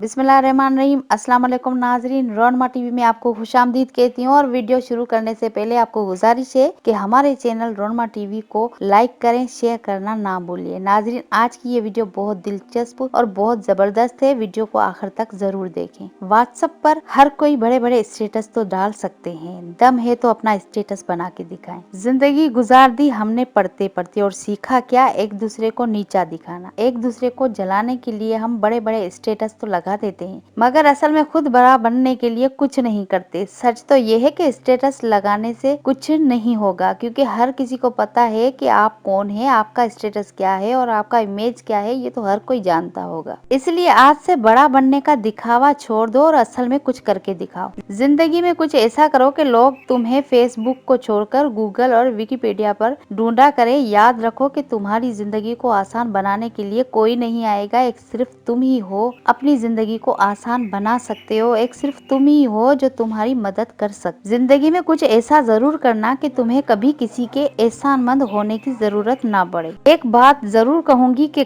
बिस्मिल्लाहिर्रहमानिर्रहीम। अस्सलाम वालेकुम नाजरीन, रोनमा टीवी में आपको खुशामदीद कहती हूँ। और वीडियो शुरू करने से पहले आपको गुजारिश है कि हमारे चैनल रोनमा टीवी को लाइक करें, शेयर करना ना भूलिए। नाजरीन, आज की ये वीडियो बहुत दिलचस्प और बहुत जबरदस्त है, वीडियो को आखिर तक जरूर देखें। व्हाट्सएप पर हर कोई बड़े बड़े स्टेटस तो डाल सकते हैं, दम है तो अपना स्टेटस बना के दिखाएं। जिंदगी गुजार दी हमने पढ़ते पढ़ते, और सीखा क्या, एक दूसरे को नीचा दिखाना। एक दूसरे को जलाने के लिए हम बड़े बड़े स्टेटस तो लगा देते हैं, मगर असल में खुद बड़ा बनने के लिए कुछ नहीं करते। सच तो ये है कि स्टेटस लगाने से कुछ नहीं होगा, क्योंकि हर किसी को पता है कि आप कौन है, आपका स्टेटस क्या है और आपका इमेज क्या है, ये तो हर कोई जानता होगा। इसलिए आज से बड़ा बनने का दिखावा छोड़ दो और असल में कुछ करके दिखाओ। जिंदगी में कुछ ऐसा करो कि लोग तुम्हें फेसबुक को छोड़कर गूगल और विकिपीडिया पर ढूंढा करें। याद रखो कि तुम्हारी जिंदगी को आसान बनाने के लिए कोई नहीं आएगा, एक सिर्फ तुम ही हो अपनी जिंदगी को आसान बना सकते हो। एक सिर्फ तुम ही हो जो तुम्हारी मदद कर सकते। जिंदगी में कुछ ऐसा जरूर करना कि तुम्हें कभी किसी के एहसानमंद होने की जरूरत ना पड़े। एक बात जरूर कहूंगी कि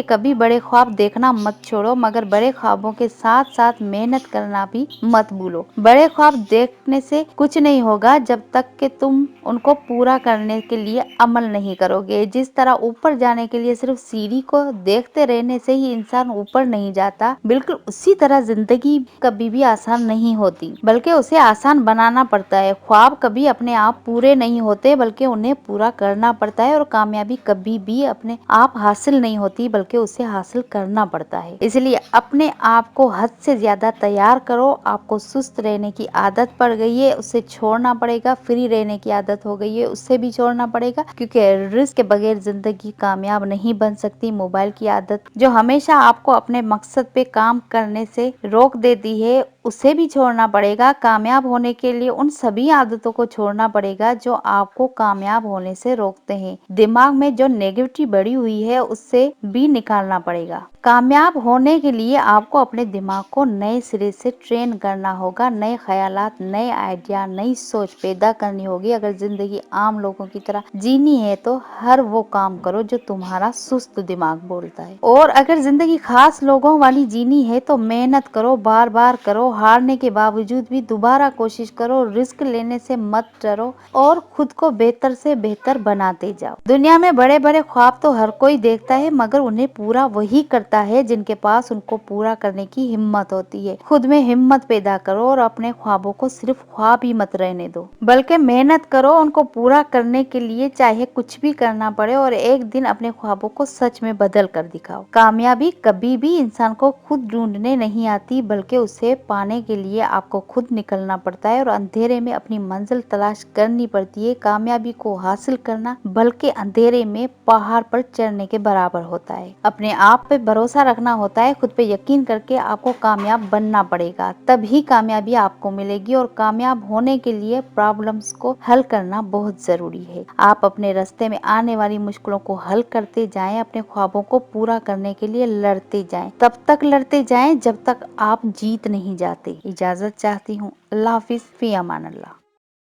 कभी बड़े ख्वाब देखना मत छोड़ो, मगर बड़े ख्वाबों के साथ साथ मेहनत करना भी मत भूलो। बड़े ख्वाब देखने से कुछ नहीं होगा जब तक कि तुम उनको पूरा करने के लिए अमल नहीं करोगे। जिस तरह ऊपर जाने के लिए सिर्फ सीढ़ी को देखते रहने से ही इंसान ऊपर नहीं जाता, बिल्कुल उसी तरह जिंदगी कभी भी आसान नहीं होती, बल्कि उसे आसान बनाना पड़ता है। ख्वाब कभी अपने आप पूरे नहीं होते, बल्कि उन्हें पूरा करना पड़ता है। और कामयाबी कभी भी अपने आप हासिल नहीं होती, बल्कि उसे हासिल करना पड़ता है। इसलिए अपने आप को हद से ज्यादा तैयार करो। आपको सुस्त रहने की आदत पड़ गई है, उसे छोड़ना पड़ेगा। फ्री रहने की आदत हो गई है, उससे भी छोड़ना पड़ेगा, क्योंकि रिस्क के बगैर जिंदगी कामयाब नहीं बन सकती। मोबाइल की आदत जो हमेशा आपको अपने मकसद पे काम करने से रोक देती है, उसे भी छोड़ना पड़ेगा। कामयाब होने के लिए उन सभी आदतों को छोड़ना पड़ेगा जो आपको कामयाब होने से रोकते हैं। दिमाग में जो नेगेटिविटी बढ़ी हुई है, उससे भी निकालना पड़ेगा। कामयाब होने के लिए आपको अपने दिमाग को नए सिरे से ट्रेन करना होगा। नए ख्यालात, नए आइडिया, नई सोच पैदा करनी होगी। अगर जिंदगी आम लोगों की तरह जीनी है तो हर वो काम करो जो तुम्हारा सुस्त दिमाग बोलता है। और अगर जिंदगी खास लोगों वाली जीनी है तो मेहनत करो, बार बार करो। हारने के बावजूद भी दोबारा कोशिश करो। रिस्क लेने से मत डरो और खुद को बेहतर से बेहतर बनाते जाओ। दुनिया में बड़े बड़े ख्वाब तो हर कोई देखता है, मगर उन्हें पूरा वही करता है जिनके पास उनको पूरा करने की हिम्मत होती है। खुद में हिम्मत पैदा करो और अपने ख्वाबों को सिर्फ ख्वाब ही मत रहने दो, बल्कि मेहनत करो उनको पूरा करने के लिए, चाहे कुछ भी करना पड़े। और एक दिन अपने ख्वाबों को सच में बदल कर दिखाओ। कामयाबी कभी भी इंसान को खुद ढूंढने नहीं आती, बल्कि उसे पाने के लिए आपको खुद निकलना पड़ता है और अंधेरे में अपनी मंजिल तलाश करनी पड़ती है। कामयाबी को हासिल करना बल्कि अंधेरे में पहाड़ पर चढ़ने के बराबर होता है। अपने आप पे भरोसा रखना होता है, खुद पे यकीन करके आपको कामयाब बनना पड़ेगा, तभी कामयाबी आपको मिलेगी। और कामयाब होने के लिए प्रॉब्लम्स को हल करना बहुत जरूरी है। आप अपने रास्ते में आने वाली मुश्किलों को हल करते जाएं, अपने ख्वाबों को पूरा करने के लिए लड़ते जाएं। तब तक लड़ते जाएं जब तक आप जीत नहीं जाते। इजाजत चाहती हूँ। अल्लाह हाफिज, फी अमान अल्लाह।